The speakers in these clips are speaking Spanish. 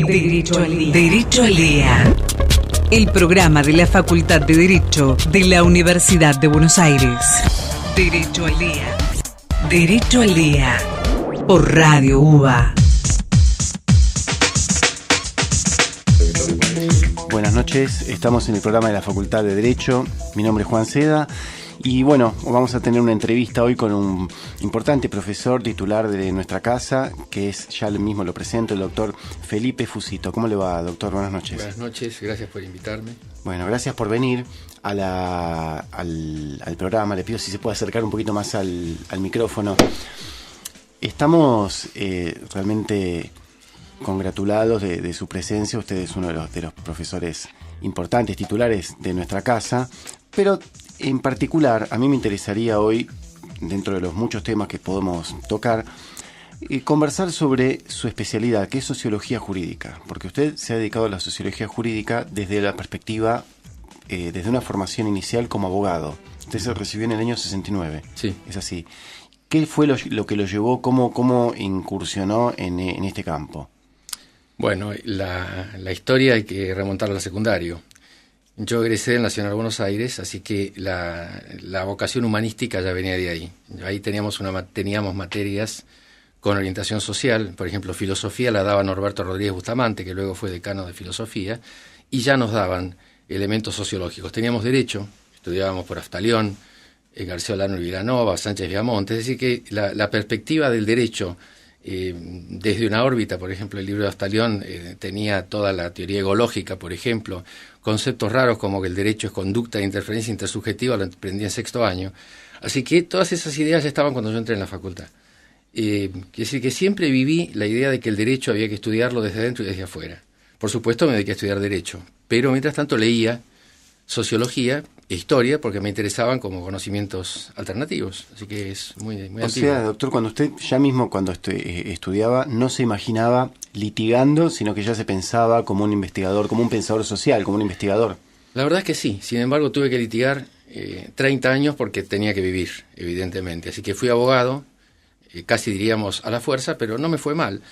Derecho al Día. Derecho al Día. El programa de la Facultad de Derecho de la Universidad de Buenos Aires. Derecho al Día. Derecho al Día. Por Radio UBA. Buenas noches, estamos en el programa de la Facultad de Derecho. Mi nombre es Juan Seda. Y bueno, vamos a tener una entrevista hoy con un importante profesor titular de nuestra casa, que es, ya mismo lo presento, el doctor Felipe Fusito. ¿Cómo le va, doctor? Buenas noches. Buenas noches, gracias por invitarme. Bueno, gracias por venir al programa. Le pido si se puede acercar un poquito más al micrófono. Estamos realmente congratulados de su presencia. Usted es uno de los profesores importantes, titulares de nuestra casa, pero en particular, a mí me interesaría hoy, dentro de los muchos temas que podemos tocar, conversar sobre su especialidad, que es sociología jurídica, porque usted se ha dedicado a la sociología jurídica desde la perspectiva, desde una formación inicial como abogado. Usted se recibió en el año 69. Sí. Es así. ¿Qué fue lo que lo llevó, cómo incursionó en este campo? Bueno, la historia hay que remontarla al secundario. Yo egresé del Nacional Buenos Aires, así que la vocación humanística ya venía de ahí. Ahí teníamos materias con orientación social, por ejemplo, filosofía la daba Norberto Rodríguez Bustamante, que luego fue decano de filosofía, y ya nos daban elementos sociológicos. Teníamos derecho, estudiábamos por Aftalión, García Olano y Vilanova, Sánchez Viamonte, es decir que la perspectiva del derecho desde una órbita, por ejemplo, el libro de Aftalión tenía toda la teoría egológica, por ejemplo, conceptos raros como que el derecho es conducta de interferencia intersubjetiva, lo aprendí en sexto año. Así que todas esas ideas ya estaban cuando yo entré en la facultad. Quiere decir que siempre viví la idea de que el derecho había que estudiarlo desde dentro y desde afuera. Por supuesto me dediqué a estudiar derecho, pero mientras tanto leía sociología e historia porque me interesaban como conocimientos alternativos, así que es muy antiguo. O sea, doctor, cuando usted cuando estudiaba no se imaginaba litigando, sino que ya se pensaba como un investigador, como un pensador social, como un investigador. La verdad es que sí, sin embargo tuve que litigar 30 años porque tenía que vivir, evidentemente, así que fui abogado, casi diríamos a la fuerza, pero no me fue mal.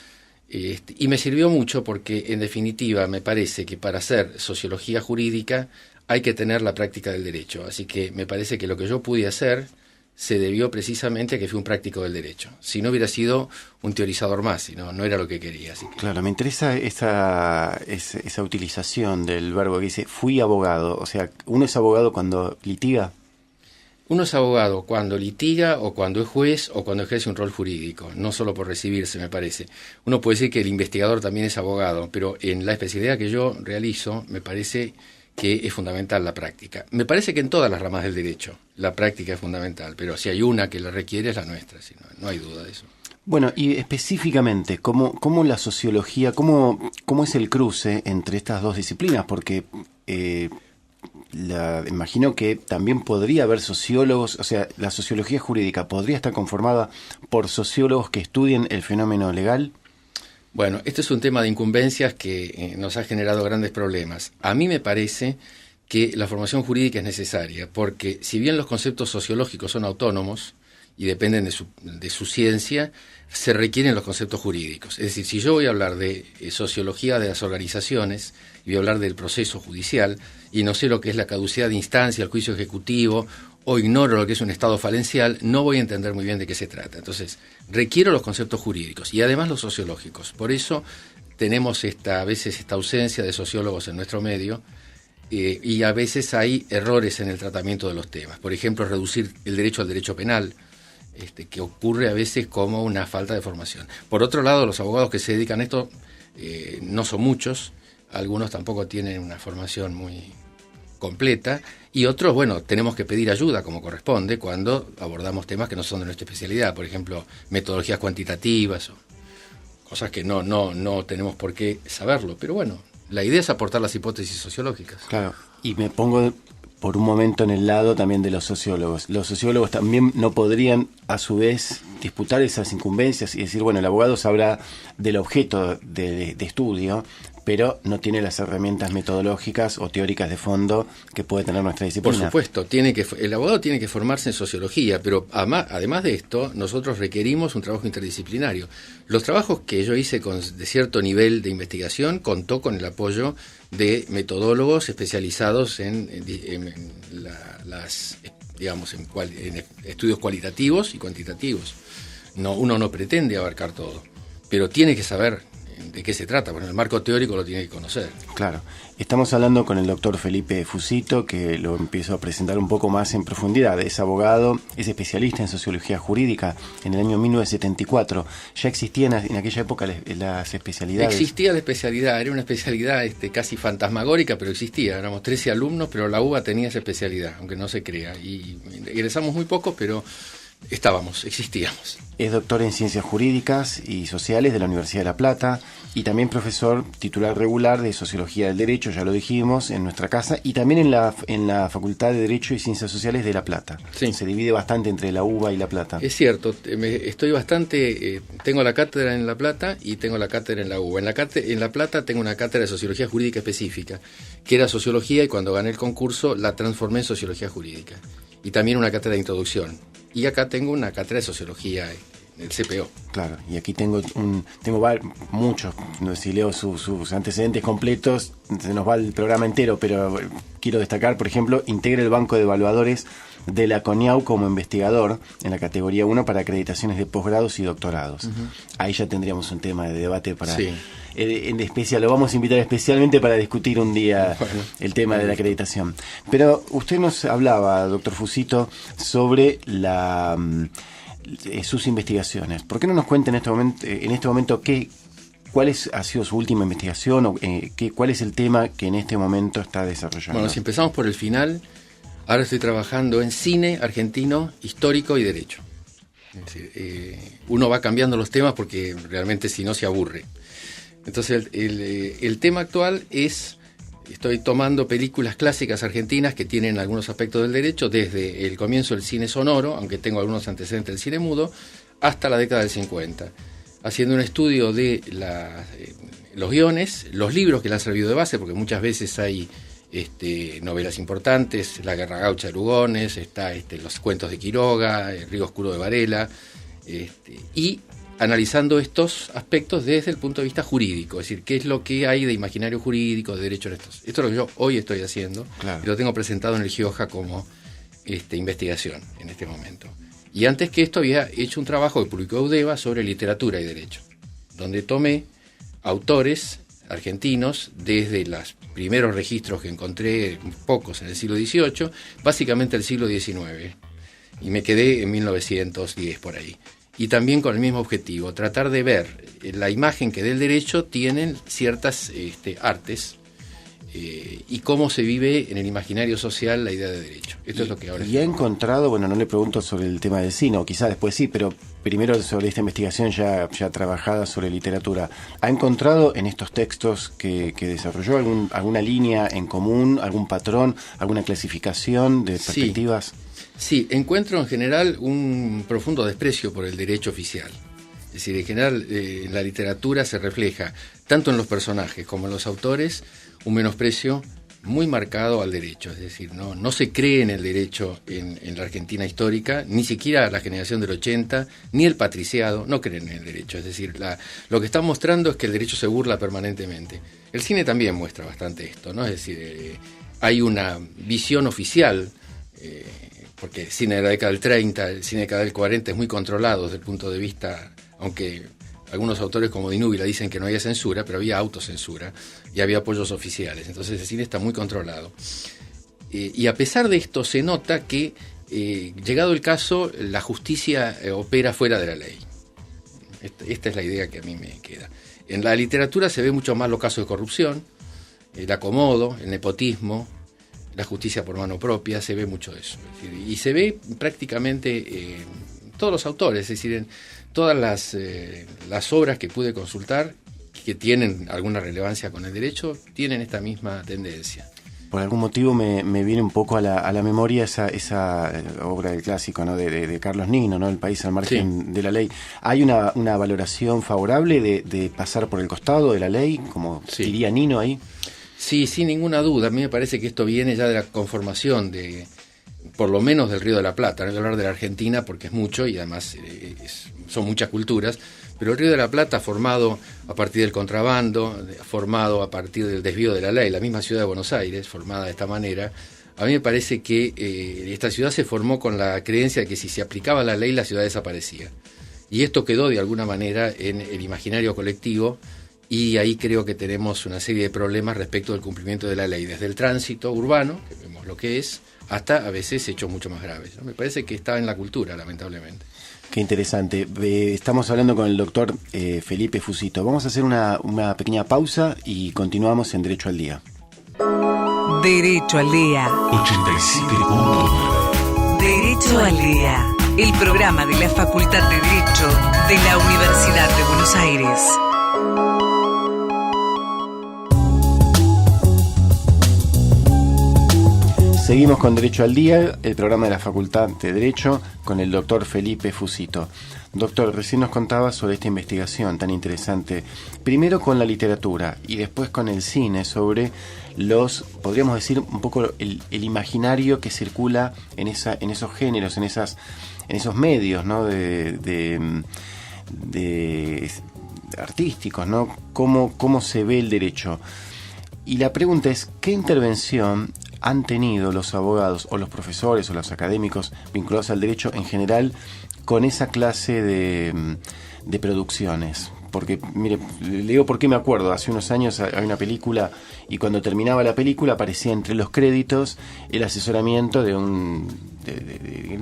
Y me sirvió mucho porque, en definitiva, me parece que para hacer sociología jurídica hay que tener la práctica del derecho. Así que me parece que lo que yo pude hacer se debió precisamente a que fui un práctico del derecho. Si no hubiera sido un teorizador más, no era lo que quería. Así que... Claro, me interesa esa utilización del verbo que dice fui abogado. O sea, ¿uno es abogado cuando litiga? Uno es abogado cuando litiga o cuando es juez o cuando ejerce un rol jurídico, no solo por recibirse, me parece. Uno puede decir que el investigador también es abogado, pero en la especialidad que yo realizo me parece que es fundamental la práctica. Me parece que en todas las ramas del derecho la práctica es fundamental, pero si hay una que la requiere es la nuestra, no hay duda de eso. Bueno, y específicamente, ¿cómo la sociología, cómo es el cruce entre estas dos disciplinas? Porque imagino que también podría haber sociólogos, o sea, la sociología jurídica podría estar conformada por sociólogos que estudien el fenómeno legal. Bueno, este es un tema de incumbencias que nos ha generado grandes problemas. A mí me parece que la formación jurídica es necesaria, porque si bien los conceptos sociológicos son autónomos y dependen de su ciencia, se requieren los conceptos jurídicos. Es decir, si yo voy a hablar de sociología de las organizaciones y voy a hablar del proceso judicial y no sé lo que es la caducidad de instancia, el juicio ejecutivo, o ignoro lo que es un estado falencial, no voy a entender muy bien de qué se trata. Entonces, requiero los conceptos jurídicos y además los sociológicos. Por eso tenemos a veces esta ausencia de sociólogos en nuestro medio y a veces hay errores en el tratamiento de los temas. Por ejemplo, reducir el derecho al derecho penal, que ocurre a veces como una falta de formación. Por otro lado, los abogados que se dedican a esto no son muchos, algunos tampoco tienen una formación muy completa, y otros, bueno, tenemos que pedir ayuda como corresponde cuando abordamos temas que no son de nuestra especialidad, por ejemplo, metodologías cuantitativas o cosas que no tenemos por qué saberlo, pero bueno, la idea es aportar las hipótesis sociológicas. Claro, y me pongo por un momento en el lado también de los sociólogos. Los sociólogos también no podrían, a su vez, disputar esas incumbencias y decir, bueno, el abogado sabrá del objeto de estudio, pero no tiene las herramientas metodológicas o teóricas de fondo que puede tener nuestra disciplina. Por supuesto, el abogado tiene que formarse en sociología, pero además de esto, nosotros requerimos un trabajo interdisciplinario. Los trabajos que yo hice de cierto nivel de investigación contó con el apoyo de metodólogos especializados en estudios cualitativos y cuantitativos. Uno no pretende abarcar todo, pero tiene que saber de qué se trata. Bueno, el marco teórico lo tiene que conocer. Claro. Estamos hablando con el doctor Felipe Fusito, que lo empiezo a presentar un poco más en profundidad. Es abogado, es especialista en sociología jurídica. En el año 1974 ya existían en aquella época las especialidades. Existía la especialidad, era una especialidad casi fantasmagórica, pero existía. Éramos 13 alumnos, pero la UBA tenía esa especialidad, aunque no se crea. Y egresamos muy pocos, pero existíamos. Es doctor en Ciencias Jurídicas y Sociales de la Universidad de La Plata y también profesor titular regular de Sociología del Derecho, ya lo dijimos, en nuestra casa, y también en la Facultad de Derecho y Ciencias Sociales de La Plata. Sí. Se divide bastante entre la UBA y La Plata. Es cierto, tengo la cátedra en La Plata y tengo la cátedra en la UBA. En La Plata tengo una cátedra de Sociología Jurídica específica, que era Sociología, y cuando gané el concurso la transformé en Sociología Jurídica. Y también una cátedra de Introducción. Y acá tengo una cátedra de Sociología del CPO. Claro, y aquí tengo muchos, si leo sus antecedentes completos, se nos va el programa entero, pero quiero destacar, por ejemplo, integra el Banco de Evaluadores de la CONIAU como investigador en la categoría 1 para acreditaciones de posgrados y doctorados. Uh-huh. Ahí ya tendríamos un tema de debate para... Sí. En especial, lo vamos a invitar especialmente para discutir un día el tema de la acreditación. Pero usted nos hablaba, doctor Fusito, sobre sus investigaciones. ¿Por qué no nos cuenta en este momento cuál ha sido su última investigación o cuál es el tema que en este momento está desarrollando? Bueno, si empezamos por el final, ahora estoy trabajando en cine argentino, histórico y derecho. Es decir, uno va cambiando los temas porque realmente si no se aburre. Entonces el tema actual estoy tomando películas clásicas argentinas que tienen algunos aspectos del derecho, desde el comienzo del cine sonoro, aunque tengo algunos antecedentes del cine mudo, hasta la década del 50, haciendo un estudio de los guiones, los libros que le han servido de base, porque muchas veces hay novelas importantes, La Guerra Gaucha de Lugones, los cuentos de Quiroga, El Río Oscuro de Varela, y analizando estos aspectos desde el punto de vista jurídico, es decir, qué es lo que hay de imaginario jurídico, de derecho en estos. Esto es lo que yo hoy estoy haciendo, claro. Y lo tengo presentado en el GIOJA como investigación en este momento. Y antes que esto había hecho un trabajo que publicó Eudeva sobre literatura y derecho, donde tomé autores argentinos desde los primeros registros que encontré, pocos en el siglo XVIII, básicamente el siglo XIX, y me quedé en 1910 por ahí. Y también con el mismo objetivo, tratar de ver la imagen que del derecho tienen ciertas artes y cómo se vive en el imaginario social la idea de derecho. Esto es lo que ahora... Y ha encontrado, bueno, no le pregunto sobre el tema del cine, o quizás después sí, pero primero sobre esta investigación ya trabajada sobre literatura, ¿ha encontrado en estos textos que desarrolló alguna línea en común, algún patrón, alguna clasificación de perspectivas? Sí, encuentro en general un profundo desprecio por el derecho oficial. Es decir, en general en la literatura se refleja, tanto en los personajes como en los autores, un menosprecio muy marcado al derecho. Es decir, no se cree en el derecho en la Argentina histórica, ni siquiera la generación del 80, ni el patriciado, no creen en el derecho. Es decir, lo que están mostrando es que el derecho se burla permanentemente. El cine también muestra bastante esto, ¿no? Es decir, hay una visión oficial, porque el cine de la década del 30, el cine de la década del 40 es muy controlado desde el punto de vista, aunque algunos autores como Di Núbila dicen que no había censura, pero había autocensura y había apoyos oficiales, entonces el cine está muy controlado. Y a pesar de esto se nota que, llegado el caso, la justicia opera fuera de la ley. Esta es la idea que a mí me queda. En la literatura se ve mucho más los casos de corrupción, el acomodo, el nepotismo, la justicia por mano propia, se ve mucho eso. Es decir, y se ve prácticamente todos los autores, es decir, en todas las obras que pude consultar, que tienen alguna relevancia con el derecho, tienen esta misma tendencia. por algún motivo me viene un poco a la memoria esa obra del clásico, ¿no? de Carlos Nino, ¿no? El país al margen de la ley. ¿Hay una valoración favorable de pasar por el costado de la ley, como diría Nino ahí? Sí, sin ninguna duda. A mí me parece que esto viene ya de la conformación por lo menos del Río de la Plata. No voy a hablar de la Argentina porque es mucho y además son muchas culturas, pero el Río de la Plata, formado a partir del contrabando, formado a partir del desvío de la ley, la misma ciudad de Buenos Aires, formada de esta manera, a mí me parece que esta ciudad se formó con la creencia de que si se aplicaba la ley, la ciudad desaparecía. Y esto quedó de alguna manera en el imaginario colectivo, y ahí creo que tenemos una serie de problemas respecto del cumplimiento de la ley, desde el tránsito urbano, que vemos lo que es, hasta a veces hechos mucho más graves, ¿no? Me parece que está en la cultura, lamentablemente. Qué interesante. Estamos hablando con el doctor Felipe Fusito. Vamos a hacer una pequeña pausa y continuamos en Derecho al Día. Derecho al Día. 87.9. Derecho al Día. El programa de la Facultad de Derecho de la Universidad de Buenos Aires. Seguimos con Derecho al Día, el programa de la Facultad de Derecho, con el doctor Felipe Fusito. Doctor, recién nos contaba sobre esta investigación tan interesante, primero con la literatura y después con el cine, sobre podríamos decir, un poco el imaginario que circula en esos géneros, en esos medios, ¿no? de artísticos, ¿no? Cómo se ve el derecho. Y la pregunta es, ¿qué intervención han tenido los abogados o los profesores o los académicos vinculados al derecho en general con esa clase de producciones? Porque, mire, le digo por qué me acuerdo. Hace unos años había una película y cuando terminaba la película aparecía entre los créditos el asesoramiento del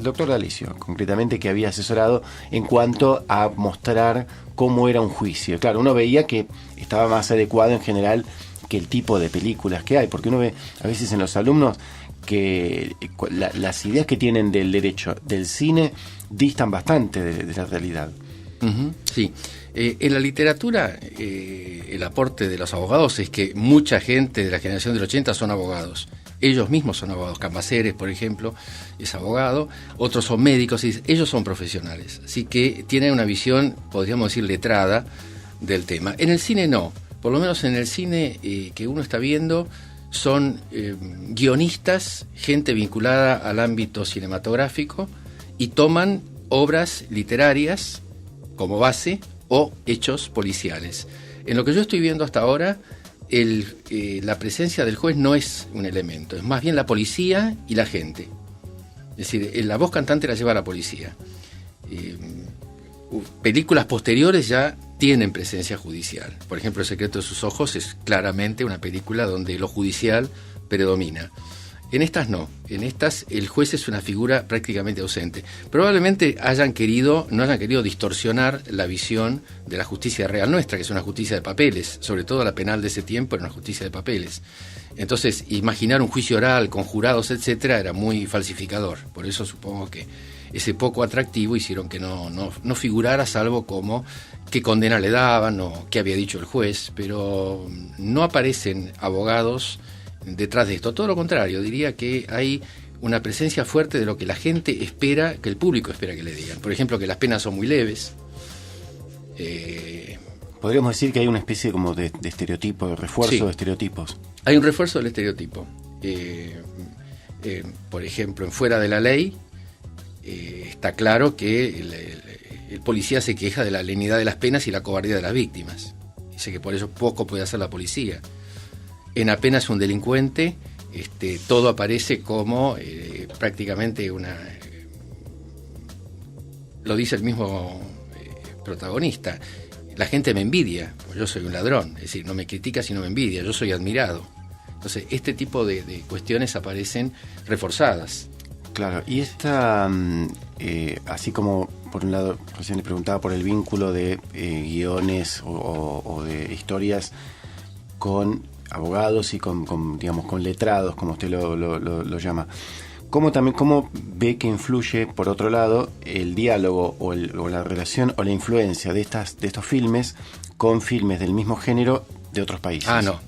doctor D'Alessio, concretamente, que había asesorado en cuanto a mostrar cómo era un juicio. Claro, uno veía que estaba más adecuado en general que el tipo de películas que hay, porque uno ve a veces en los alumnos que las ideas que tienen del derecho, del cine, distan bastante de la realidad. Uh-huh, sí. En la literatura, el aporte de los abogados es que mucha gente de la generación del 80 son abogados. Ellos mismos son abogados. Cambaceres, por ejemplo, es abogado. Otros son médicos. Ellos son profesionales. Así que tienen una visión, podríamos decir, letrada del tema. En el cine no. Por lo menos en el cine que uno está viendo son guionistas, gente vinculada al ámbito cinematográfico, y toman obras literarias como base o hechos policiales. En lo que yo estoy viendo hasta ahora, la presencia del juez no es un elemento, es más bien la policía y la gente. Es decir, la voz cantante la lleva la policía. Películas posteriores ya tienen presencia judicial. Por ejemplo, El secreto de sus ojos es claramente una película donde lo judicial predomina. En estas no. En estas el juez es una figura prácticamente ausente. Probablemente no hayan querido distorsionar la visión de la justicia real nuestra, que es una justicia de papeles. Sobre todo la penal de ese tiempo era una justicia de papeles. Entonces, imaginar un juicio oral con jurados, etcétera, era muy falsificador. Por eso supongo que ese poco atractivo hicieron que no figurara, salvo como qué condena le daban o qué había dicho el juez, pero no aparecen abogados detrás de esto. Todo lo contrario, diría que hay una presencia fuerte de lo que la gente espera, que el público espera que le digan. Por ejemplo, que las penas son muy leves. Podríamos decir que hay una especie como de estereotipo, de refuerzo de estereotipos. Hay un refuerzo del estereotipo. Por ejemplo, en Fuera de la Ley, está claro que el policía se queja de la lenidad de las penas y la cobardía de las víctimas. Dice que por eso poco puede hacer la policía. En Apenas un delincuente, todo aparece como prácticamente lo dice el mismo protagonista. La gente me envidia, pues yo soy un ladrón. Es decir, no me critica sino me envidia, yo soy admirado. Entonces, este tipo de cuestiones aparecen reforzadas. Claro, y esta, así como por un lado, recién le preguntaba por el vínculo de guiones o de historias con abogados y con letrados, como usted lo llama. ¿Cómo ve que influye, por otro lado, el diálogo o la relación o la influencia de estos filmes con filmes del mismo género de otros países? No.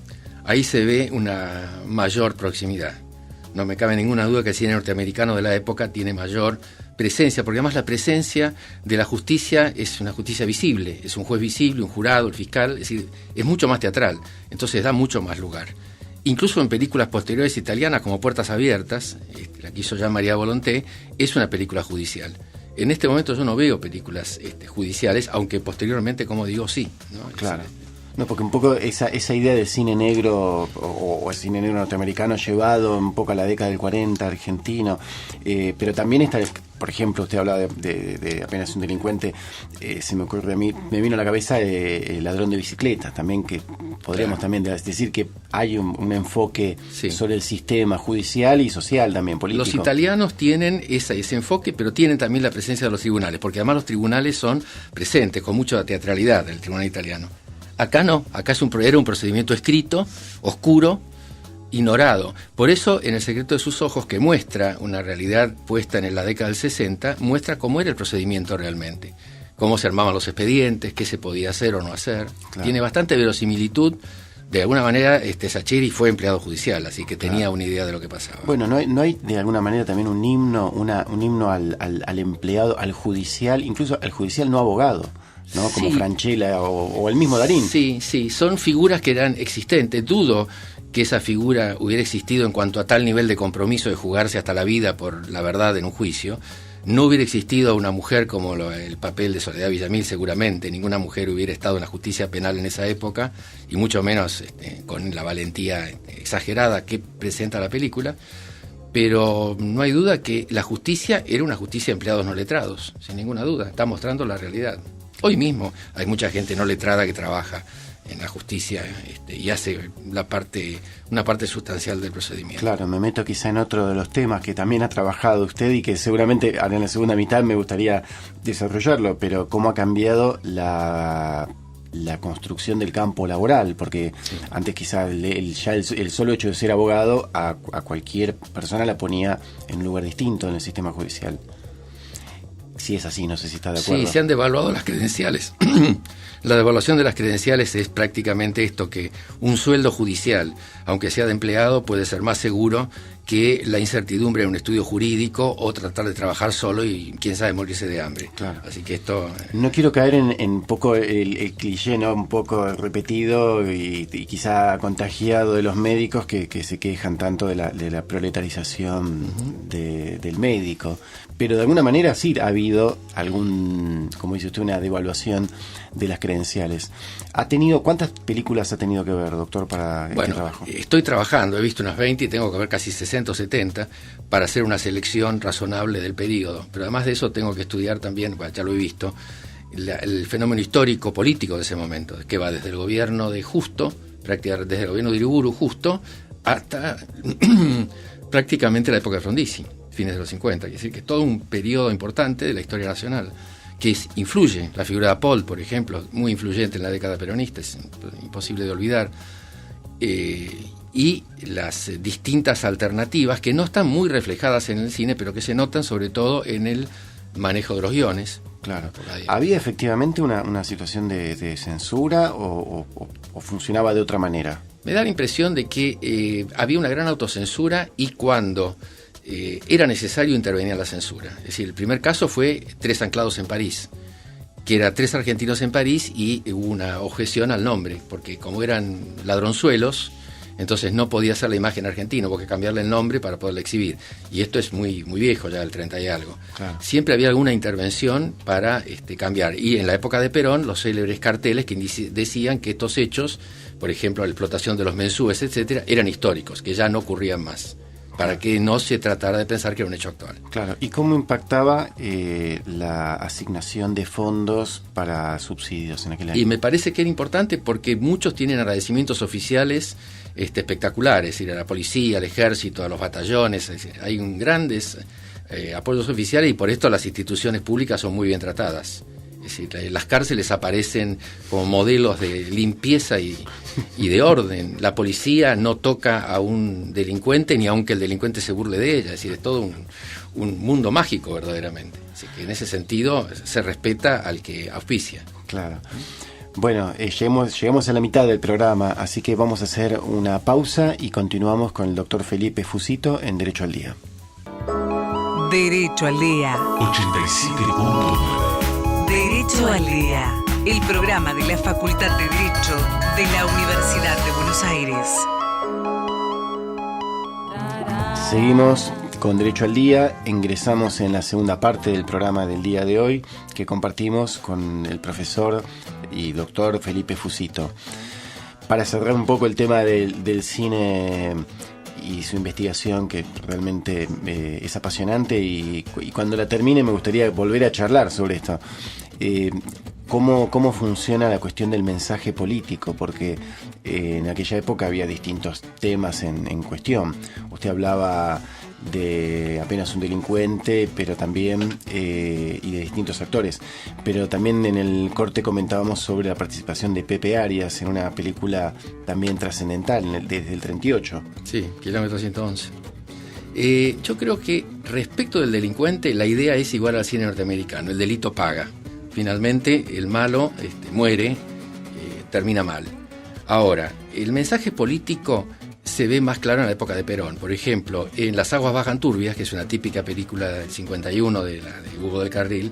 ahí se ve una mayor proximidad. No me cabe ninguna duda que el cine norteamericano de la época tiene mayor presencia, porque además la presencia de la justicia es una justicia visible, es un juez visible, un jurado, el fiscal, es decir, es mucho más teatral, entonces da mucho más lugar. Incluso en películas posteriores italianas como Puertas Abiertas, la que hizo ya María Volonté, es una película judicial. En este momento yo no veo películas judiciales, aunque posteriormente, como digo, sí, ¿no? Claro. No, porque un poco esa idea del cine negro o el cine negro norteamericano llevado un poco a la década del 40 argentino, pero también está, por ejemplo, usted habla de Apenas un delincuente, se me ocurre a mí, me vino a la cabeza El ladrón de bicicletas, también que podríamos también decir que hay un enfoque sobre el sistema judicial y social también, político. Los italianos tienen ese enfoque, pero tienen también la presencia de los tribunales, porque además los tribunales son presentes, con mucha teatralidad del tribunal italiano. Acá no, acá era un procedimiento escrito, oscuro, ignorado. Por eso, en El secreto de sus ojos, que muestra una realidad puesta en la década del 60, muestra cómo era el procedimiento realmente, cómo se armaban los expedientes, qué se podía hacer o no hacer. Claro. Tiene bastante verosimilitud. De alguna manera, Saccheri fue empleado judicial, así que tenía una idea de lo que pasaba. Bueno, ¿no hay de alguna manera también un himno, un himno al empleado, al judicial, incluso al judicial no abogado, ¿no? Como Francella o el mismo Darín? Sí, son figuras que eran existentes. Dudo que esa figura hubiera existido en cuanto a tal nivel de compromiso de jugarse hasta la vida por la verdad en un juicio. No hubiera existido una mujer como el papel de Soledad Villamil, seguramente. Ninguna mujer hubiera estado en la justicia penal en esa época, y mucho menos con la valentía exagerada que presenta la película. Pero no hay duda que la justicia era una justicia de empleados no letrados, sin ninguna duda. Está mostrando la realidad. Hoy mismo hay mucha gente no letrada que trabaja en la justicia y hace una parte sustancial del procedimiento. Claro, me meto quizá en otro de los temas que también ha trabajado usted y que seguramente ahora en la segunda mitad me gustaría desarrollarlo, pero cómo ha cambiado la construcción del campo laboral, porque antes quizá el solo hecho de ser abogado a cualquier persona la ponía en un lugar distinto en el sistema judicial. Si es así, no sé si está de acuerdo. Sí, se han devaluado las credenciales. La devaluación de las credenciales es prácticamente esto, que un sueldo judicial, aunque sea de empleado, puede ser más seguro que la incertidumbre en un estudio jurídico o tratar de trabajar solo y, quién sabe, morirse de hambre. Claro. Así que esto... No quiero caer en poco el cliché, ¿no? Un poco repetido y quizá contagiado de los médicos que se quejan tanto de la proletarización del médico. Pero de alguna manera sí ha habido como dice usted, una devaluación de las credenciales. ¿Cuántas películas ha tenido que ver, doctor, para este trabajo? Estoy trabajando, he visto unas 20 y tengo que ver casi 60 o 70 para hacer una selección razonable del periodo. Pero además de eso tengo que estudiar también, ya lo he visto, el fenómeno histórico político de ese momento, que va desde el gobierno de Justo, prácticamente desde el gobierno de Iriburu Justo, hasta prácticamente la época de Frondizi, fines de los 50, es decir, que es todo un periodo importante de la historia nacional, que influye. La figura de Apol, por ejemplo, muy influyente en la década peronista, es imposible de olvidar, y las distintas alternativas que no están muy reflejadas en el cine, pero que se notan sobre todo en el manejo de los guiones. Claro. ¿Había efectivamente una situación de censura o funcionaba de otra manera? Me da la impresión de que había una gran autocensura, y cuando era necesario intervenir la censura. Es decir, el primer caso fue Tres anclados en París, que era 3 argentinos en París, y hubo una objeción al nombre, porque como eran ladronzuelos, entonces no podía ser la imagen argentina, porque cambiarle el nombre para poderla exhibir. Y esto es muy, muy viejo, ya del 30 y algo. Claro. Siempre había alguna intervención para cambiar. Y en la época de Perón, los célebres carteles que decían que estos hechos, por ejemplo, la explotación de los mensúes, etcétera, eran históricos, que ya no ocurrían más, para que no se tratara de pensar que era un hecho actual. Claro. ¿Y cómo impactaba la asignación de fondos para subsidios en aquel año? Y me parece que era importante porque muchos tienen agradecimientos oficiales espectaculares, es decir, a la policía, al ejército, a los batallones. Hay grandes apoyos oficiales, y por esto las instituciones públicas son muy bien tratadas. Es decir, las cárceles aparecen como modelos de limpieza y de orden. La policía no toca a un delincuente, ni aunque el delincuente se burle de ella. Es decir, es todo un mundo mágico verdaderamente. Así que en ese sentido se respeta al que auspicia. Claro. Bueno, llegamos a la mitad del programa, así que vamos a hacer una pausa y continuamos con el doctor Felipe Fusito en Derecho al Día. Derecho al Día. 87.9. Derecho al Día. El programa de la Facultad de Derecho de la Universidad de Buenos Aires. Seguimos con Derecho al Día, ingresamos en la segunda parte del programa del día de hoy que compartimos con el profesor y doctor Felipe Fusito. Para cerrar un poco el tema del cine y su investigación, que realmente es apasionante, y cuando la termine me gustaría volver a charlar sobre esto. ¿Cómo funciona la cuestión del mensaje político? Porque en aquella época había distintos temas en cuestión. Usted hablaba de Apenas un delincuente, pero también y de distintos actores. Pero también en el corte comentábamos sobre la participación de Pepe Arias en una película también trascendental desde el 38. Sí, Kilómetro 111. Yo creo que respecto del delincuente, la idea es igual al cine norteamericano. El delito paga. Finalmente, el malo muere, termina mal. Ahora, el mensaje político se ve más claro en la época de Perón. Por ejemplo, en Las aguas bajan turbias, que es una típica película del 51 de Hugo del Carril,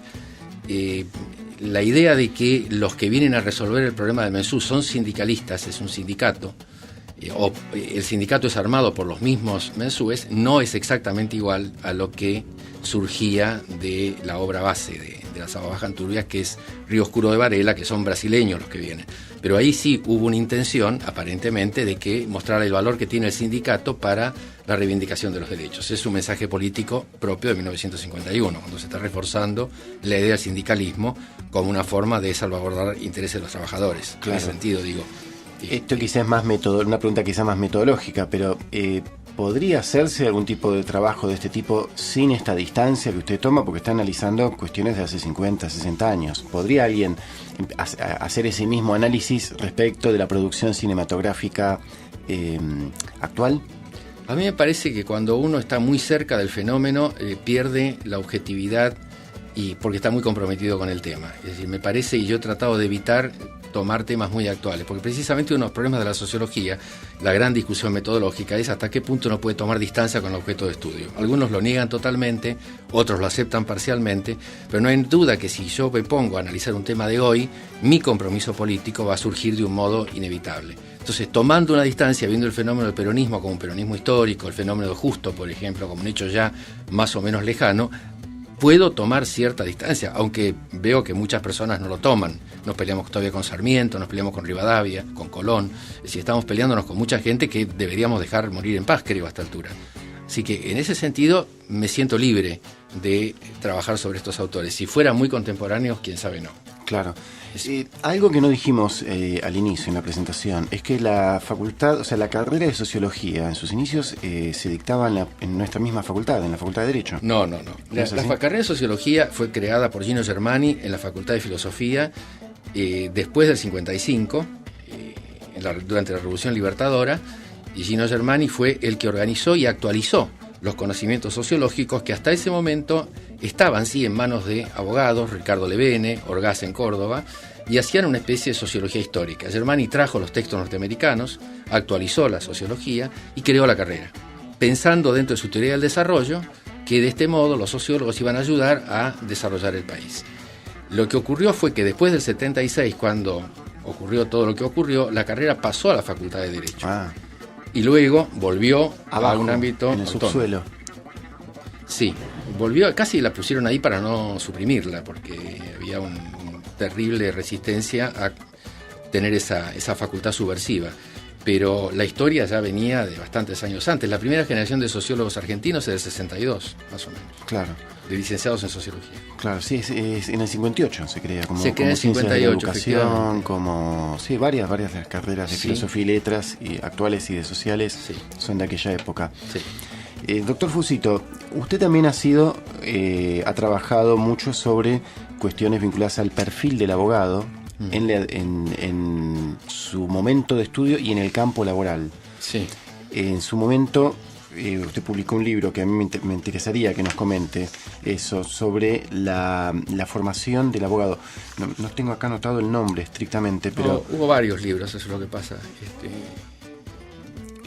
la idea de que los que vienen a resolver el problema del Mensú son sindicalistas, es un sindicato, o el sindicato es armado por los mismos mensúes, no es exactamente igual a lo que surgía de la obra base de Las aguas bajan turbias, que es Río Oscuro de Varela, que son brasileños los que vienen. Pero ahí sí hubo una intención, aparentemente, de que mostrar el valor que tiene el sindicato para la reivindicación de los derechos. Es un mensaje político propio de 1951, cuando se está reforzando la idea del sindicalismo como una forma de salvaguardar intereses de los trabajadores. Claro. En ese sentido, digo. Esto quizás es más una pregunta quizás más metodológica, pero ¿podría hacerse algún tipo de trabajo de este tipo sin esta distancia que usted toma? Porque está analizando cuestiones de hace 50, 60 años. ¿Podría alguien hacer ese mismo análisis respecto de la producción cinematográfica actual? A mí me parece que cuando uno está muy cerca del fenómeno pierde la objetividad y porque está muy comprometido con el tema. Es decir, me parece, y yo he tratado de evitar tomar temas muy actuales, porque precisamente uno de los problemas de la sociología, la gran discusión metodológica, es hasta qué punto uno puede tomar distancia con el objeto de estudio. Algunos lo niegan totalmente, otros lo aceptan parcialmente, pero no hay duda que si yo me pongo a analizar un tema de hoy, mi compromiso político va a surgir de un modo inevitable. Entonces, tomando una distancia, viendo el fenómeno del peronismo como un peronismo histórico, el fenómeno de Justo, por ejemplo, como un hecho ya más o menos lejano, puedo tomar cierta distancia, aunque veo que muchas personas no lo toman. Nos peleamos todavía con Sarmiento, nos peleamos con Rivadavia, con Colón. Es decir, estamos peleándonos con mucha gente que deberíamos dejar morir en paz, creo, a esta altura. Así que en ese sentido me siento libre de trabajar sobre estos autores. Si fueran muy contemporáneos, quién sabe no. Claro. Algo que no dijimos al inicio en la presentación es que la facultad, o sea, la carrera de sociología en sus inicios se dictaba en nuestra misma facultad, en la Facultad de Derecho. No. La carrera de sociología fue creada por Gino Germani en la Facultad de Filosofía después del 55, durante la Revolución Libertadora, y Gino Germani fue el que organizó y actualizó los conocimientos sociológicos que hasta ese momento estaban, sí, en manos de abogados, Ricardo Levene, Orgaz en Córdoba, y hacían una especie de sociología histórica. Germani trajo los textos norteamericanos, actualizó la sociología y creó la carrera, pensando dentro de su teoría del desarrollo que de este modo los sociólogos iban a ayudar a desarrollar el país. Lo que ocurrió fue que después del 76, cuando ocurrió todo lo que ocurrió, la carrera pasó a la Facultad de Derecho. Y luego volvió abajo, a un ámbito en el subsuelo. Sí, volvió, casi la pusieron ahí para no suprimirla, porque había una terrible resistencia a tener esa facultad subversiva. Pero la historia ya venía de bastantes años antes. La primera generación de sociólogos argentinos es del 62, más o menos. Claro. De licenciados en sociología. Claro, sí, es en el 58 se crea como, se crea como en 58, de educación, como sí, varias carreras de filosofía y letras y actuales y de sociales son de aquella época. Sí. Doctor Fusito, usted también ha trabajado mucho sobre cuestiones vinculadas al perfil del abogado en su momento de estudio y en el campo laboral. Sí. En su momento usted publicó un libro que a mí me interesaría que nos comente eso, sobre la formación del abogado. No tengo acá anotado el nombre estrictamente, pero... Hubo varios libros, eso es lo que pasa.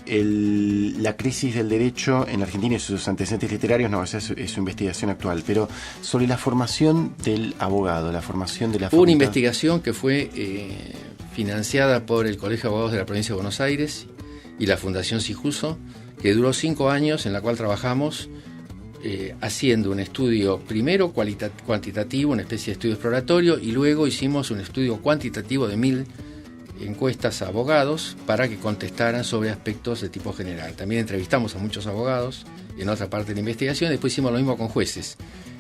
La crisis del derecho en Argentina y sus antecedentes literarios, no, esa es su investigación actual, pero sobre la formación del abogado, la formación de la facultad. Hubo una investigación que fue financiada por el Colegio de Abogados de la Provincia de Buenos Aires y la Fundación Sijuso, que duró 5 años, en la cual trabajamos haciendo un estudio primero cuantitativo, una especie de estudio exploratorio, y luego hicimos un estudio cuantitativo de 1000 encuestas a abogados para que contestaran sobre aspectos de tipo general. También entrevistamos a muchos abogados en otra parte de la investigación. Después hicimos lo mismo con jueces,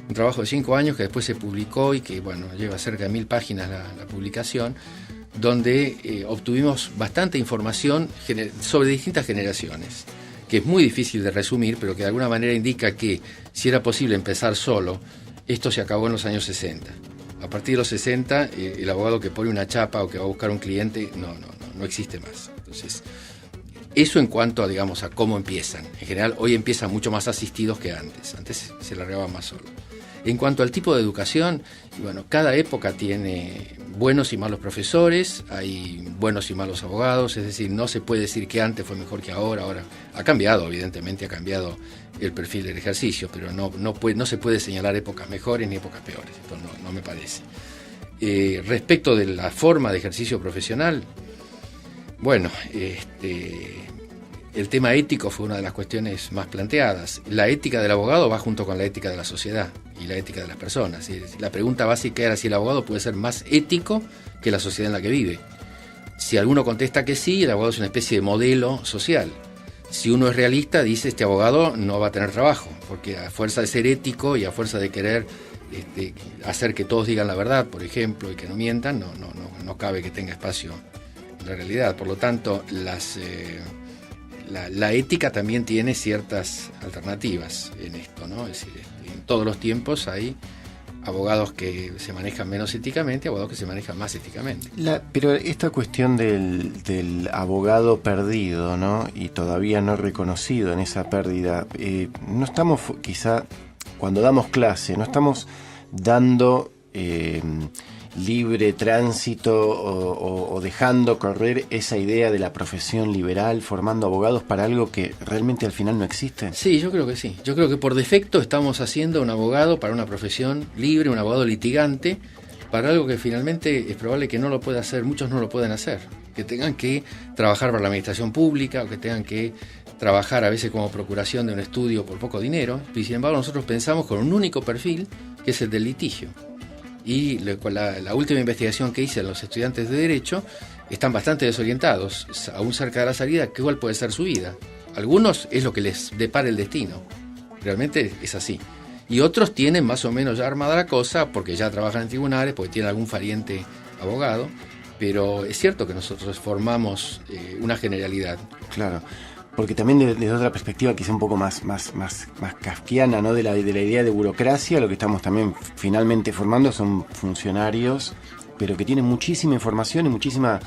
un trabajo de 5 años que después se publicó y que lleva cerca de 1000 páginas la publicación, donde obtuvimos bastante información sobre distintas generaciones, que es muy difícil de resumir, pero que de alguna manera indica que si era posible empezar solo, esto se acabó en los años 60. A partir de los 60, el abogado que pone una chapa o que va a buscar un cliente no existe más. Entonces, eso en cuanto a, digamos, a cómo empiezan. En general, hoy empiezan mucho más asistidos que antes. Antes se largaba más solo. En cuanto al tipo de educación, cada época tiene buenos y malos profesores, hay buenos y malos abogados, es decir, no se puede decir que antes fue mejor que ahora. Ahora ha cambiado, evidentemente ha cambiado el perfil del ejercicio, pero no se puede señalar épocas mejores ni épocas peores, esto no me parece. Respecto de la forma de ejercicio profesional, el tema ético fue una de las cuestiones más planteadas. La ética del abogado va junto con la ética de la sociedad y la ética de las personas. La pregunta básica era si el abogado puede ser más ético que la sociedad en la que vive. Si alguno contesta que sí, el abogado es una especie de modelo social. Si uno es realista, dice este abogado no va a tener trabajo, porque a fuerza de ser ético y a fuerza de querer hacer que todos digan la verdad, por ejemplo, y que no mientan, no cabe que tenga espacio en la realidad. Por lo tanto, la ética también tiene ciertas alternativas en esto, ¿no? Es decir, en todos los tiempos hay abogados que se manejan menos éticamente, abogados que se manejan más éticamente. Pero esta cuestión del abogado perdido, ¿no? Y todavía no reconocido en esa pérdida, no estamos, quizá, cuando damos clase, no estamos dando libre tránsito o dejando correr esa idea de la profesión liberal, formando abogados para algo que realmente al final no existe. Sí, yo creo que sí. Yo creo que por defecto estamos haciendo un abogado para una profesión libre, un abogado litigante, para algo que finalmente es probable que no lo pueda hacer, muchos no lo pueden hacer, que tengan que trabajar para la administración pública o que tengan que trabajar a veces como procuración de un estudio por poco dinero. Y sin embargo nosotros pensamos con un único perfil, que es el del litigio. Y con la última investigación que hice a los estudiantes de Derecho, están bastante desorientados, aún cerca de la salida, ¿cuál puede ser su vida? Algunos es lo que les depara el destino, realmente es así. Y otros tienen más o menos ya armada la cosa, porque ya trabajan en tribunales, porque tienen algún pariente abogado, pero es cierto que nosotros formamos una generalidad. Claro. Porque también desde otra perspectiva quizá un poco más kafkiana, ¿no? De la idea de burocracia, lo que estamos también finalmente formando son funcionarios, pero que tienen muchísima información y muchísima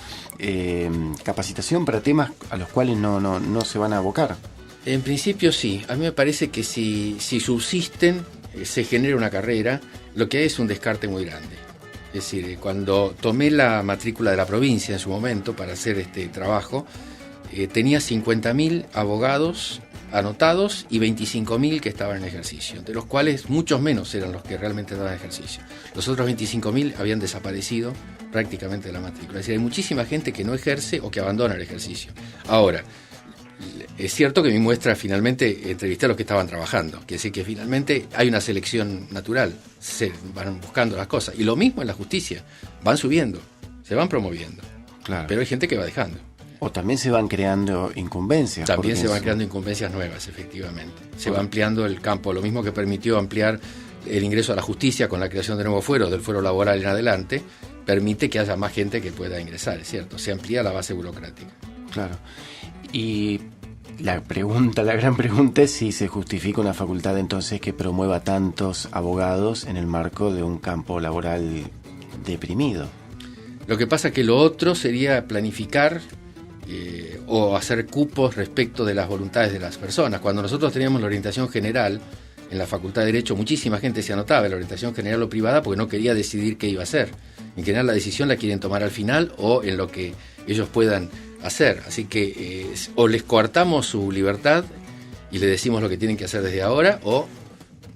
capacitación para temas a los cuales no se van a abocar. En principio sí, a mí me parece que si subsisten, se genera una carrera, lo que hay es un descarte muy grande. Es decir, cuando tomé la matrícula de la provincia en su momento para hacer este trabajo, tenía 50.000 abogados anotados y 25.000 que estaban en ejercicio, de los cuales muchos menos eran los que realmente estaban en ejercicio. Los otros 25.000 habían desaparecido prácticamente de la matrícula. Es decir, hay muchísima gente que no ejerce o que abandona el ejercicio. Ahora, es cierto que mi muestra finalmente entrevisté a los que estaban trabajando, quiere decir que finalmente hay una selección natural, se van buscando las cosas. Y lo mismo en la justicia, van subiendo, se van promoviendo, claro. Pero hay gente que va dejando. O también se van creando incumbencias. También se van creando incumbencias nuevas, efectivamente. Se va ampliando el campo, lo mismo que permitió ampliar el ingreso a la justicia con la creación de nuevos fueros, del fuero laboral en adelante, permite que haya más gente que pueda ingresar, es cierto, se amplía la base burocrática. Claro. Y la gran pregunta es si se justifica una facultad entonces que promueva tantos abogados en el marco de un campo laboral deprimido. Lo que pasa es que lo otro sería planificar o hacer cupos respecto de las voluntades de las personas. Cuando nosotros teníamos la orientación general en la Facultad de Derecho, muchísima gente se anotaba en la orientación general o privada porque no quería decidir qué iba a hacer. En general la decisión la quieren tomar al final o en lo que ellos puedan hacer. Así que o les coartamos su libertad y les decimos lo que tienen que hacer desde ahora, o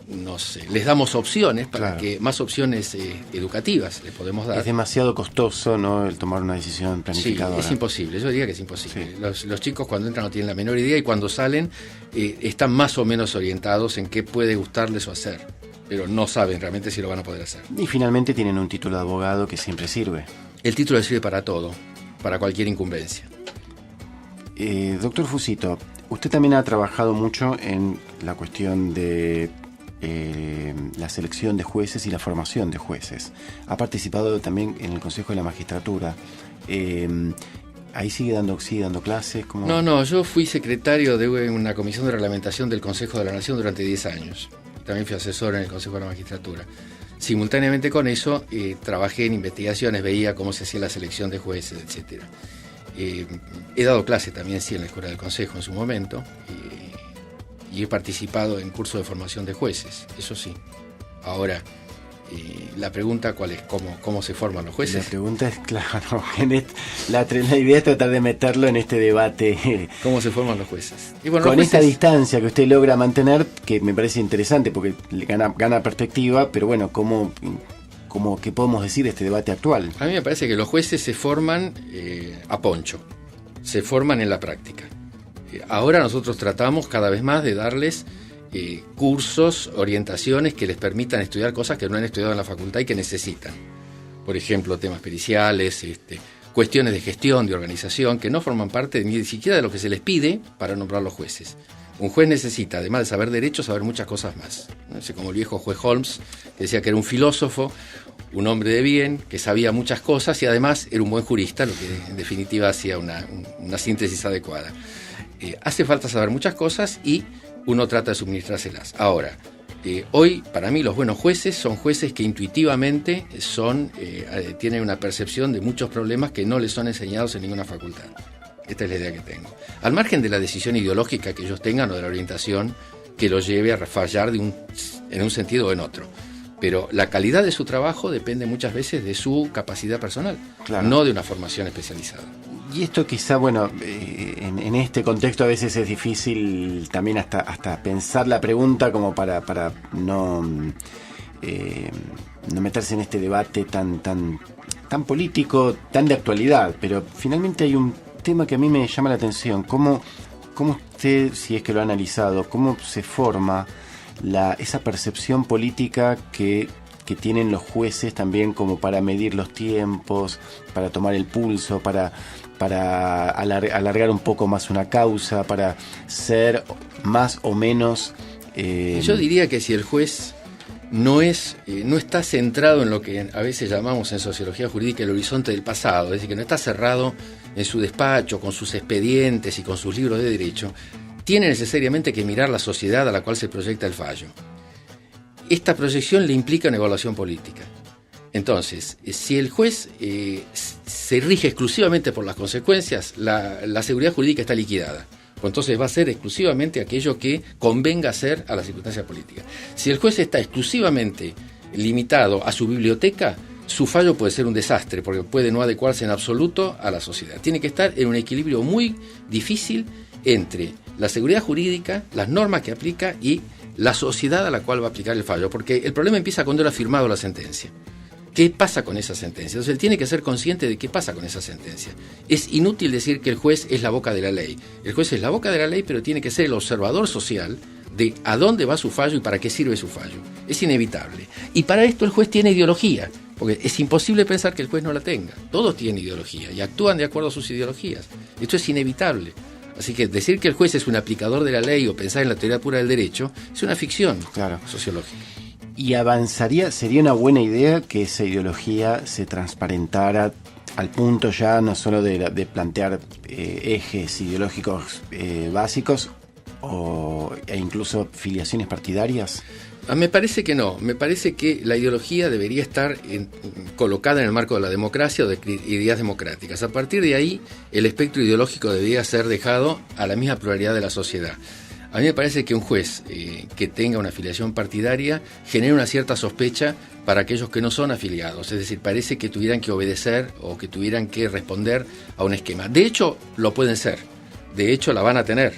no sé, les damos opciones para que más opciones educativas les podemos dar. Es demasiado costoso, ¿no?, el tomar una decisión planificadora. Sí, es imposible, yo diría que es imposible. Sí. Los chicos cuando entran no tienen la menor idea y cuando salen están más o menos orientados en qué puede gustarles o hacer, pero no saben realmente si lo van a poder hacer. Y finalmente tienen un título de abogado que siempre sirve. El título sirve para todo, para cualquier incumbencia. Doctor Fusito, usted también ha trabajado mucho en la cuestión de la selección de jueces y la formación de jueces. Ha participado también en el Consejo de la Magistratura. ¿Ahí sigue dando clases? ¿Cómo? No, yo fui secretario de una comisión de reglamentación del Consejo de la Nación durante 10 años. También fui asesor en el Consejo de la Magistratura. Simultáneamente con eso, trabajé en investigaciones, veía cómo se hacía la selección de jueces, etcétera. He dado clase también, sí, en la Escuela del Consejo en su momento, y he participado en cursos de formación de jueces, eso sí. Ahora, la pregunta, ¿cuál es? ¿Cómo se forman los jueces? La pregunta es, claro, la idea es tratar de meterlo en este debate. ¿Cómo se forman los jueces? Y bueno, con los jueces, esta distancia que usted logra mantener, que me parece interesante porque gana perspectiva, pero bueno, ¿qué podemos decir de este debate actual? A mí me parece que los jueces se forman a poncho, se forman en la práctica. Ahora nosotros tratamos cada vez más de darles cursos, orientaciones que les permitan estudiar cosas que no han estudiado en la facultad y que necesitan. Por ejemplo, temas periciales, cuestiones de gestión, de organización, que no forman parte ni siquiera de lo que se les pide para nombrar los jueces. Un juez necesita, además de saber derecho, saber muchas cosas más. Como el viejo juez Holmes, que decía que era un filósofo, un hombre de bien, que sabía muchas cosas y además era un buen jurista, lo que en definitiva hacía una síntesis adecuada. Hace falta saber muchas cosas y uno trata de suministrárselas. Ahora, hoy para mí los buenos jueces son jueces que intuitivamente tienen una percepción de muchos problemas que no les son enseñados en ninguna facultad. Esta es la idea que tengo. Al margen de la decisión ideológica que ellos tengan o de la orientación que los lleve a fallar en un sentido o en otro. Pero la calidad de su trabajo depende muchas veces de su capacidad personal, claro, no de una formación especializada. Y esto quizá, bueno, en este contexto a veces es difícil también hasta pensar la pregunta como para no meterse en este debate tan político, tan de actualidad. Pero finalmente hay un tema que a mí me llama la atención. ¿Cómo usted, si es que lo ha analizado, cómo se forma esa percepción política que tienen los jueces también como para medir los tiempos, para tomar el pulso, para alargar un poco más una causa, para ser más o menos... Yo diría que si el juez no está centrado en lo que a veces llamamos en sociología jurídica el horizonte del pasado, es decir, que no está cerrado en su despacho, con sus expedientes y con sus libros de derecho, tiene necesariamente que mirar la sociedad a la cual se proyecta el fallo. Esta proyección le implica una evaluación política. Entonces, si el juez se rige exclusivamente por las consecuencias, la seguridad jurídica está liquidada. Entonces va a ser exclusivamente aquello que convenga hacer a la circunstancia política. Si el juez está exclusivamente limitado a su biblioteca, su fallo puede ser un desastre, porque puede no adecuarse en absoluto a la sociedad. Tiene que estar en un equilibrio muy difícil entre la seguridad jurídica, las normas que aplica y la sociedad a la cual va a aplicar el fallo, porque el problema empieza cuando él ha firmado la sentencia. ¿Qué pasa con esa sentencia? Entonces él tiene que ser consciente de qué pasa con esa sentencia. Es inútil decir que el juez es la boca de la ley. El juez es la boca de la ley, pero tiene que ser el observador social de a dónde va su fallo y para qué sirve su fallo. Es inevitable. Y para esto el juez tiene ideología, porque es imposible pensar que el juez no la tenga. Todos tienen ideología y actúan de acuerdo a sus ideologías. Esto es inevitable. Así que decir que el juez es un aplicador de la ley o pensar en la teoría pura del derecho es una ficción, claro, sociológica. Y sería una buena idea que esa ideología se transparentara al punto ya no solo de plantear ejes ideológicos básicos, e incluso filiaciones partidarias? Me parece que no. Me parece que la ideología debería estar colocada en el marco de la democracia o de ideas democráticas. A partir de ahí, el espectro ideológico debería ser dejado a la misma pluralidad de la sociedad. A mí me parece que un juez que tenga una afiliación partidaria genera una cierta sospecha para aquellos que no son afiliados. Es decir, parece que tuvieran que obedecer o que tuvieran que responder a un esquema. De hecho, lo pueden ser. De hecho, la van a tener.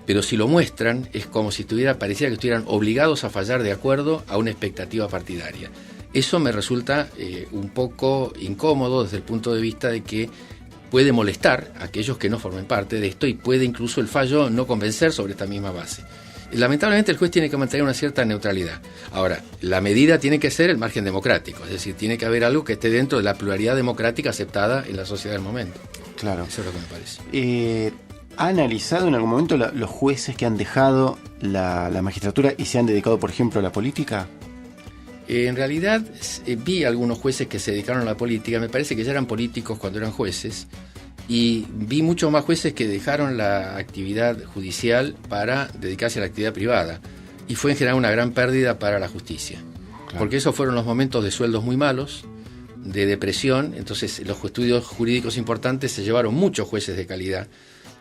Pero si lo muestran, es como si pareciera que estuvieran obligados a fallar de acuerdo a una expectativa partidaria. Eso me resulta un poco incómodo desde el punto de vista de que puede molestar a aquellos que no formen parte de esto y puede incluso el fallo no convencer sobre esta misma base. Lamentablemente el juez tiene que mantener una cierta neutralidad. Ahora, la medida tiene que ser el margen democrático, es decir, tiene que haber algo que esté dentro de la pluralidad democrática aceptada en la sociedad del momento. Claro. Eso es lo que me parece. ¿Ha analizado en algún momento los jueces que han dejado la magistratura y se han dedicado, por ejemplo, a la política? En realidad vi algunos jueces que se dedicaron a la política, me parece que ya eran políticos cuando eran jueces, y vi muchos más jueces que dejaron la actividad judicial para dedicarse a la actividad privada, y fue en general una gran pérdida para la justicia, claro. Porque esos fueron los momentos de sueldos muy malos, de depresión, entonces los estudios jurídicos importantes se llevaron muchos jueces de calidad,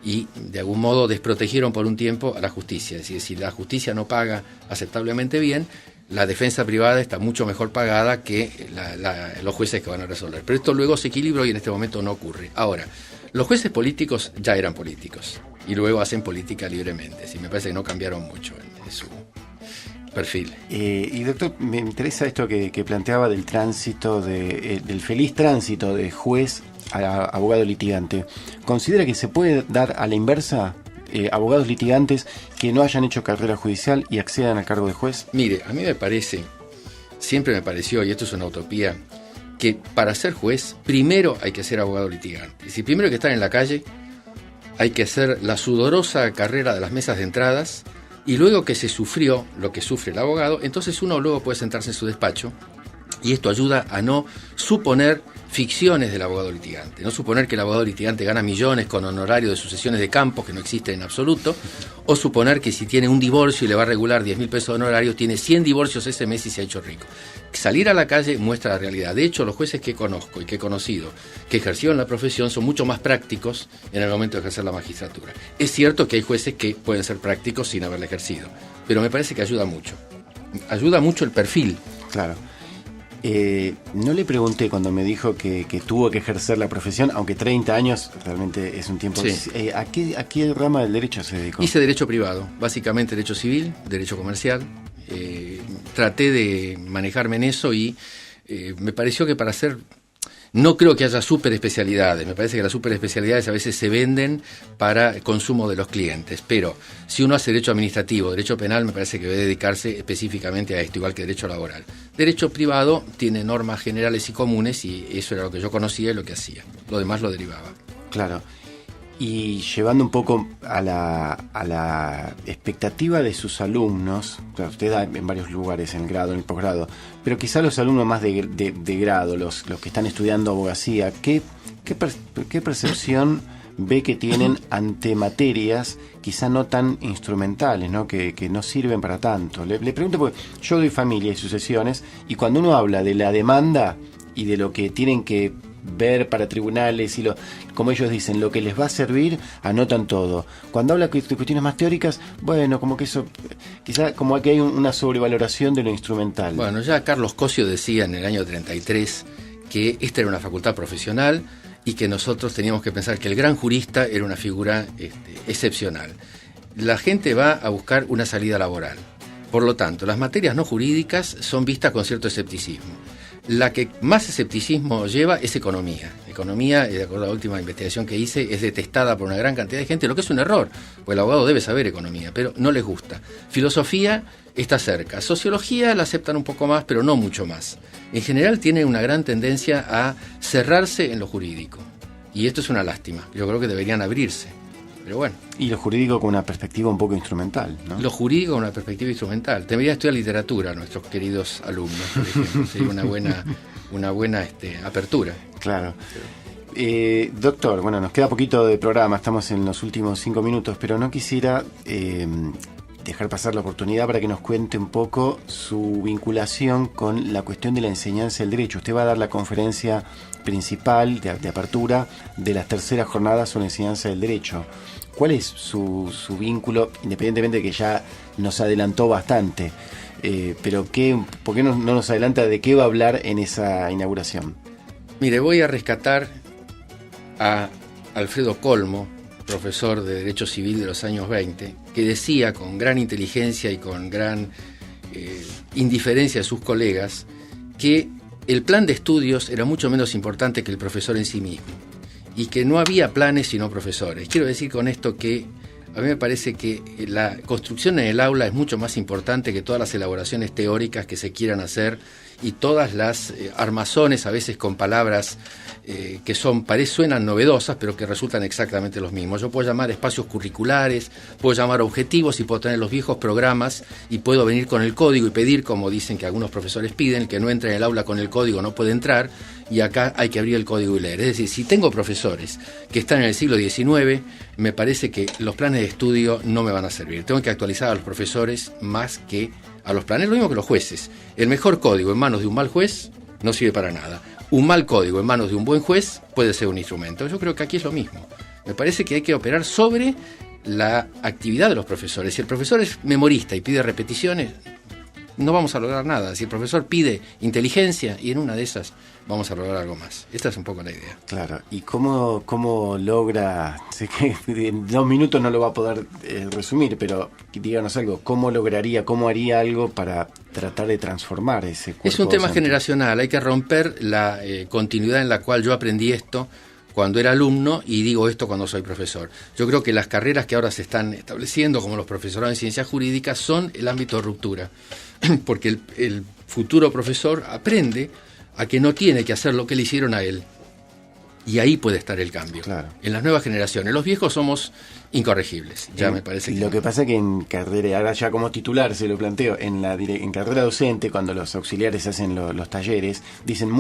y de algún modo desprotegieron por un tiempo a la justicia. Es decir, si la justicia no paga aceptablemente bien, la defensa privada está mucho mejor pagada que los jueces que van a resolver. Pero esto luego se equilibró y en este momento no ocurre. Ahora, los jueces políticos ya eran políticos y luego hacen política libremente. Sí, me parece que no cambiaron mucho en su perfil. Y doctor, me interesa esto que planteaba del tránsito, del feliz tránsito de juez a abogado litigante. ¿Considera que se puede dar a la inversa abogados litigantes que no hayan hecho carrera judicial y accedan al cargo de juez? Mire, a mí me parece, siempre me pareció, y esto es una utopía, que para ser juez, primero hay que ser abogado litigante. Es decir, primero hay que estar en la calle, hay que hacer la sudorosa carrera de las mesas de entradas, y luego que se sufrió lo que sufre el abogado, entonces uno luego puede sentarse en su despacho, y esto ayuda a no suponer ficciones del abogado litigante, no suponer que el abogado litigante gana millones con honorario de sucesiones de campos que no existen en absoluto, o suponer que si tiene un divorcio y le va a regular 10.000 pesos de honorario, tiene 100 divorcios ese mes y se ha hecho rico. Salir a la calle muestra la realidad. De hecho, los jueces que conozco y que he conocido que ejercieron la profesión son mucho más prácticos en el momento de ejercer la magistratura. Es cierto que hay jueces que pueden ser prácticos sin haberla ejercido, pero me parece que ayuda mucho. Ayuda mucho el perfil. Claro. No le pregunté cuando me dijo que tuvo que ejercer la profesión, aunque 30 años realmente es un tiempo. Sí. ¿A qué rama del derecho se dedicó? Hice derecho privado, básicamente derecho civil, derecho comercial. Traté de manejarme en eso y me pareció que para hacer... No creo que haya superespecialidades, me parece que las superespecialidades a veces se venden para el consumo de los clientes, pero si uno hace derecho administrativo, derecho penal, me parece que debe dedicarse específicamente a esto, igual que derecho laboral. Derecho privado tiene normas generales y comunes y eso era lo que yo conocía y lo que hacía, lo demás lo derivaba. Claro. Y llevando un poco a la expectativa de sus alumnos, claro, usted da en varios lugares, en el grado, en el posgrado, pero quizá los alumnos más de grado, los que están estudiando abogacía, ¿qué percepción ve que tienen ante materias quizá no tan instrumentales, ¿no? Que no sirven para tanto? Le pregunto porque yo doy familia y sucesiones, y cuando uno habla de la demanda y de lo que tienen que ver para tribunales y como ellos dicen, lo que les va a servir, anotan todo. Cuando habla de cuestiones más teóricas, bueno, como que eso, quizá como que hay una sobrevaloración de lo instrumental. Bueno, ya Carlos Cosio decía en el año 33 que esta era una facultad profesional y que nosotros teníamos que pensar que el gran jurista era una figura excepcional. La gente va a buscar una salida laboral. Por lo tanto, las materias no jurídicas son vistas con cierto escepticismo. La que más escepticismo lleva es economía. Economía, de acuerdo a la última investigación que hice, es detestada por una gran cantidad de gente, lo que es un error, porque el abogado debe saber economía, pero no les gusta. Filosofía está cerca. Sociología la aceptan un poco más, pero no mucho más. En general tiene una gran tendencia a cerrarse en lo jurídico. Y esto es una lástima. Yo creo que deberían abrirse. Pero bueno. Y lo jurídico con una perspectiva un poco instrumental, ¿no? Lo jurídico con una perspectiva instrumental. Debería estudiar literatura nuestros queridos alumnos, por ejemplo. Sería una buena apertura. Claro. Doctor, bueno, nos queda poquito de programa, estamos en los últimos 5 minutos, pero no quisiera dejar pasar la oportunidad para que nos cuente un poco su vinculación con la cuestión de la enseñanza del derecho. Usted va a dar la conferencia principal de apertura de las terceras jornadas sobre enseñanza del derecho. ¿Cuál es su vínculo, independientemente de que ya nos adelantó bastante? Pero ¿por qué no nos adelanta de qué va a hablar en esa inauguración? Mire, voy a rescatar a Alfredo Colmo, profesor de Derecho Civil de los años 20, que decía con gran inteligencia y con gran indiferencia de sus colegas que el plan de estudios era mucho menos importante que el profesor en sí mismo y que no había planes sino profesores. Quiero decir con esto que a mí me parece que la construcción en el aula es mucho más importante que todas las elaboraciones teóricas que se quieran hacer y todas las armazones, a veces con palabras que suenan novedosas, pero que resultan exactamente los mismos. Yo puedo llamar espacios curriculares, puedo llamar objetivos y puedo tener los viejos programas y puedo venir con el código y pedir, como dicen que algunos profesores piden, el que no entre en el aula con el código no puede entrar, y acá hay que abrir el código y leer. Es decir, si tengo profesores que están en el siglo XIX, me parece que los planes de estudio no me van a servir. Tengo que actualizar a los profesores más que a los planes, lo mismo que los jueces. El mejor código en manos de un mal juez no sirve para nada. Un mal código en manos de un buen juez puede ser un instrumento. Yo creo que aquí es lo mismo. Me parece que hay que operar sobre la actividad de los profesores. Si el profesor es memorista y pide repeticiones, no vamos a lograr nada. Si el profesor pide inteligencia, y en una de esas vamos a lograr algo más. Esta es un poco la idea. Claro, ¿y cómo logra? Sé que en 2 minutos no lo va a poder resumir, pero díganos algo, ¿cómo haría algo para tratar de transformar ese cuerpo Es un tema docente? generacional, hay que romper la continuidad en la cual yo aprendí esto cuando era alumno y digo esto cuando soy profesor. Yo creo que las carreras que ahora se están estableciendo, como los profesorados en ciencias jurídicas, son el ámbito de ruptura, porque el futuro profesor aprende a que no tiene que hacer lo que le hicieron a él. Y ahí puede estar el cambio. Claro. En las nuevas generaciones. Los viejos somos incorregibles. Ya me parece que... Lo que pasa es que en carrera, ahora ya como titular se lo planteo, en carrera docente, cuando los auxiliares hacen los talleres, dicen